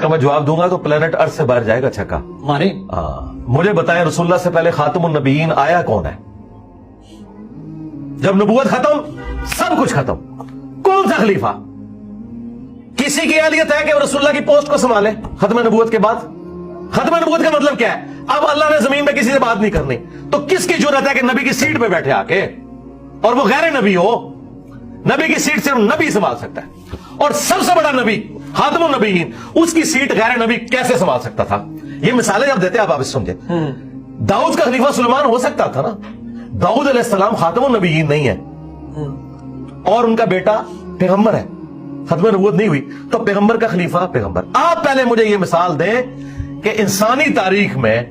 کا میں جواب دوں گا تو پلانٹ ارتھ سے باہر جائے گا چھکا مارے مجھے بتائیں رسول اللہ سے پہلے خاتم النبیین آیا کون ہے؟ جب نبوت ختم سب کچھ ختم، کون سا خلیفہ؟ کسی کی اہلیت ہے کہ وہ رسول اللہ کی پوسٹ کو سنبھالے ختم نبوت کے بعد؟ ختم نبوت کا مطلب کیا ہے؟ اب اللہ نے زمین میں کسی سے بات نہیں کرنی، تو کس کی جرات ہے کہ نبی کی سیٹ پہ بیٹھے آ کے، اور وہ غیر نبی ہو؟ نبی کی سیٹ صرف نبی سنبھال سکتا ہے، اور سب سے بڑا نبی خاتم النبیین، اس کی سیٹ غیر نبی کیسے سنبھال سکتا تھا؟ یہ مثالیں جب دیتے آپ اس سمجھے۔ داؤد کا خلیفہ سلیمان ہو سکتا تھا نا، داؤد علیہ السلام خاتم النبیین نہیں ہے، اور ان کا بیٹا پیغمبر ہے، ختم نبوت نہیں ہوئی، تو پیغمبر کا خلیفہ پیغمبر۔ آپ پہلے مجھے یہ مثال دیں کہ انسانی تاریخ میں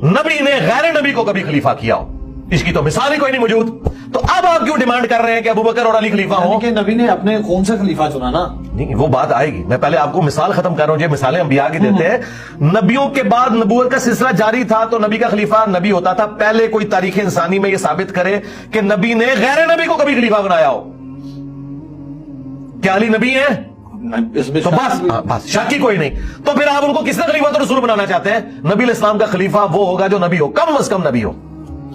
نبی نے غیر نبی کو کبھی خلیفہ کیا ہو، اس کی تو مثال ہی کوئی نہیں موجود، تو اب آپ کیوں ڈیمانڈ کر رہے ہیں کہ ابوبکر اور علی خلیفہ ہوں؟ کہ نبی نے اپنے کون سا خلیفہ چنا نا؟ نہیں، وہ بات آئے گی، میں پہلے آپ کو مثال ختم کر رہا ہوں، یہ مثالیں انبیاء کی دیتے ہیں۔ نبیوں کے بعد نبوت کا سلسلہ جاری تھا تو نبی کا خلیفہ نبی ہوتا تھا۔ پہلے کوئی تاریخ انسانی میں یہ ثابت کرے کہ نبی نے غیر نبی کو کبھی خلیفہ بنایا ہو؟ کیا علی نبی ہیں؟ تو بس شک ہی کوئی نہیں، تو پھر آپ ان کو کس نے خلیفہ تو رسول بنانا چاہتے ہیں؟ نبی علیہ السلام کا خلیفہ وہ ہوگا جو نبی ہو، کم از کم نبی ہو،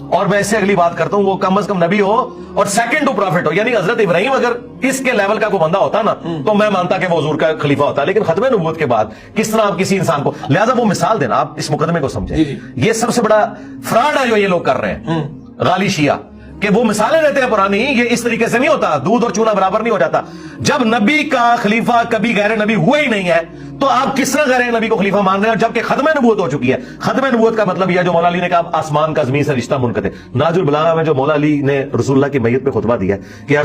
اور میں اس سے اگلی بات کرتا ہوں، وہ کم از کم نبی ہو اور سیکنڈ ٹو پروفٹ ہو، یعنی حضرت ابراہیم اگر اس کے لیول کا کوئی بندہ ہوتا نا تو میں مانتا کہ وہ حضور کا خلیفہ ہوتا، لیکن ختم نبوت کے بعد کس طرح آپ کسی انسان کو، لہذا وہ مثال دینا، آپ اس مقدمے کو سمجھیں۔ یہ سب سے بڑا فراڈ ہے جو یہ لوگ کر رہے ہیں غالی شیعہ، کہ وہ مثالیں دیتے ہیں پرانی، یہ اس طریقے سے نہیں ہوتا، دودھ اور چونا برابر نہیں ہو جاتا۔ جب نبی کا خلیفہ کبھی غیر نبی ہوئے ہی نہیں ہے تو آپ کس طرح غیر نبی کو خلیفہ مان رہے ہیں جبکہ ختم نبوت ہو چکی ہے؟ ختم نبوت کا مطلب یہ جو مولا علی نے کہا آسمان کا زمین سے رشتہ منقطع، ناج البلاغہ میں جو مولا علی نے رسول اللہ کی میت پہ خطبہ دیا ہے کہ یار